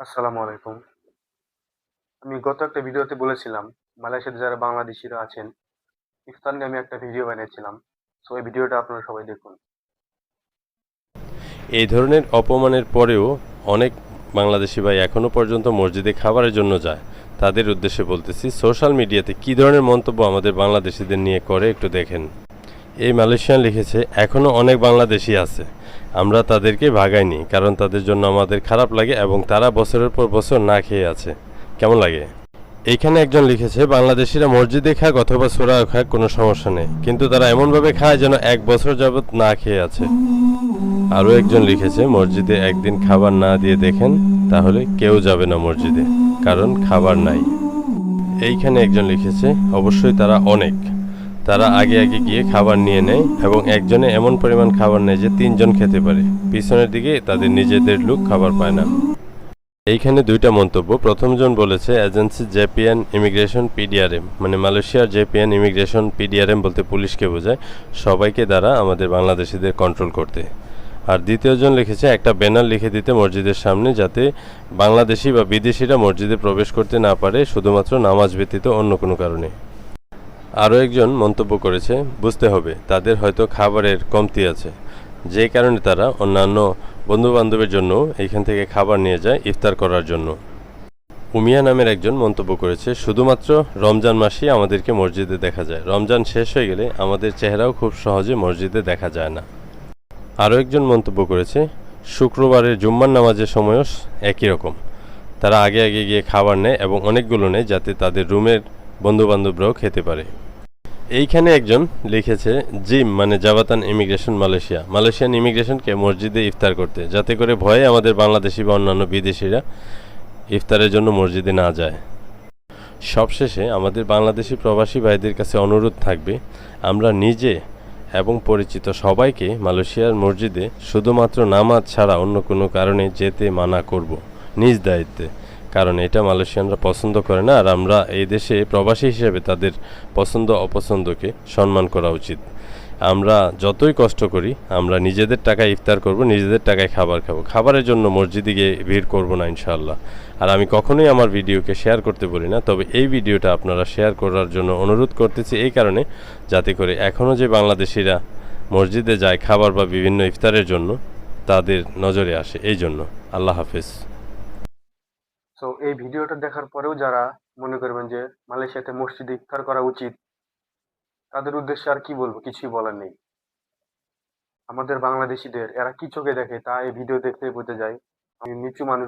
আসসালামু আলাইকুম। আমি গত একটা ভিডিওতে বলেছিলাম, মালয়েশিয়াতে যারা বাংলাদেশীরা আছেন, ইফতার নিয়ে আমি একটা ভিডিও বানিয়েছিলাম। সো এই ভিডিওটা আপনারা সবাই দেখুন। এই ধরনের অপমানের পরেও অনেক বাংলাদেশি ভাই এখনও পর্যন্ত মসজিদে খাবারের জন্য যায়। তাদের উদ্দেশ্যে বলতেছি, সোশ্যাল মিডিয়াতে কী ধরনের মন্তব্য আমাদের বাংলাদেশিদের নিয়ে করে একটু দেখেন। এই মালয়েশিয়ান লিখেছে, এখনও অনেক বাংলাদেশি আছে, আমরা তাদেরকে ভাগাইনি, কারণ তাদের জন্য আমাদের খারাপ লাগে এবং তারা বছরের পর বছর না খেয়ে আছে। কেমন লাগে? এইখানে একজন লিখেছে, বাংলাদেশিরা মসজিদে খাক অথবা সোরা খাক, কোনো সমস্যা নেই, কিন্তু তারা এমনভাবে খায় যেন 1 বছর যাবৎ না খেয়ে আছে। আরও একজন লিখেছে, মসজিদে একদিন খাবার না দিয়ে দেখেন, তাহলে কেউ যাবে না মসজিদে, কারণ খাবার নাই। এইখানে একজন লিখেছে, অবশ্যই তারা অনেক, তারা আগে আগে গিয়ে খাবার নিয়ে নেয় এবং একজনে এমন পরিমাণ খাবার নেয় যে 3 জন খেতে পারে। পিছনের দিকে তাদের নিজেদের লোক খাবার পায় না। এইখানে দুইটা মন্তব্য। প্রথমজন বলেছে, এজেন্সি জেপিএন ইমিগ্রেশন পিডিআরএম, মানে মালয়েশিয়ার জেপিএন ইমিগ্রেশন পিডিআরএম বলতে পুলিশকে বোঝায়, সবাইকে দ্বারা আমাদের বাংলাদেশিদের কন্ট্রোল করতে। আর দ্বিতীয়জন লিখেছে, একটা ব্যানার লিখে দিতে মসজিদের সামনে, যাতে বাংলাদেশি বা বিদেশিরা মসজিদে প্রবেশ করতে না পারে শুধুমাত্র নামাজ ব্যতীত অন্য কোনো কারণে। আরও একজন মন্তব্য করেছে, বুঝতে হবে তাদের হয়তো খাবারের কমতি আছে, যে কারণে তারা অন্যান্য বন্ধুবান্ধবের জন্য এইখান থেকে খাবার নিয়ে যায় ইফতার করার জন্য। উমিয়া নামের একজন মন্তব্য করেছে, শুধুমাত্র রমজান মাসেই আমাদেরকে মসজিদে দেখা যায়, রমজান শেষ হয়ে গেলে আমাদের চেহারাও খুব সহজে মসজিদে দেখা যায় না। আরও একজন মন্তব্য করেছে, শুক্রবারের জুম্মার নামাজের সময়ও একই রকম, তারা আগে আগে গিয়ে খাবার নেয় এবং অনেকগুলো নেয়, যাতে তাদের রুমের বন্ধুবান্ধবরাও খেতে পারে। এইখানে একজন লিখেছে, জিম মানে জাবাতান ইমিগ্রেশন মালয়েশিয়া, মালয়েশিয়ান ইমিগ্রেশনকে মসজিদে ইফতার করতে, যাতে করে ভয়ে আমাদের বাংলাদেশি বা অন্যান্য বিদেশিরা ইফতারের জন্য মসজিদে না যায়। সবশেষে আমাদের বাংলাদেশি প্রবাসী ভাইদের কাছে অনুরোধ থাকবে, আমরা নিজে এবং পরিচিত সবাইকে মালয়েশিয়ার মসজিদে শুধুমাত্র নামাজ ছাড়া অন্য কোনো কারণে যেতে মানা করব, নিজ দায়িত্বে। কারণ এটা মালয়েশিয়ানরা পছন্দ করে না, আর আমরা এই দেশে প্রবাসী হিসেবে তাদের পছন্দ অপছন্দকে সম্মান করা উচিত। আমরা যতই কষ্ট করি, আমরা নিজেদের টাকায় ইফতার করব, নিজেদের টাকায় খাবার খাবো, খাবারের জন্য মসজিদে গিয়ে ভিড় করব না ইনশাআল্লাহ। আর আমি কখনোই আমার ভিডিওকে শেয়ার করতে বলি না, তবে এই ভিডিওটা আপনারা শেয়ার করার জন্য অনুরোধ করতেছি, এই কারণে যাতে করে এখনও যে বাংলাদেশিরা মসজিদে যায় খাবার বা বিভিন্ন ইফতারের জন্য, তাদের নজরে আসে। এই জন্য আল্লাহ হাফেজ। সো এই ভিডিওটা দেখার পরেও যারা মনে করবেন যে মালয়েশিয়াতে মসজিদে ইফতার করা উচিত, তাদের উদ্দেশ্যে আর কি বলবো, কিছুই বলার নেই। আমাদের বাংলাদেশীদের এরা কি চোখে দেখে তা এই ভিডিও দেখতেই বোঝা যায়। আমি নিচু মানুষ।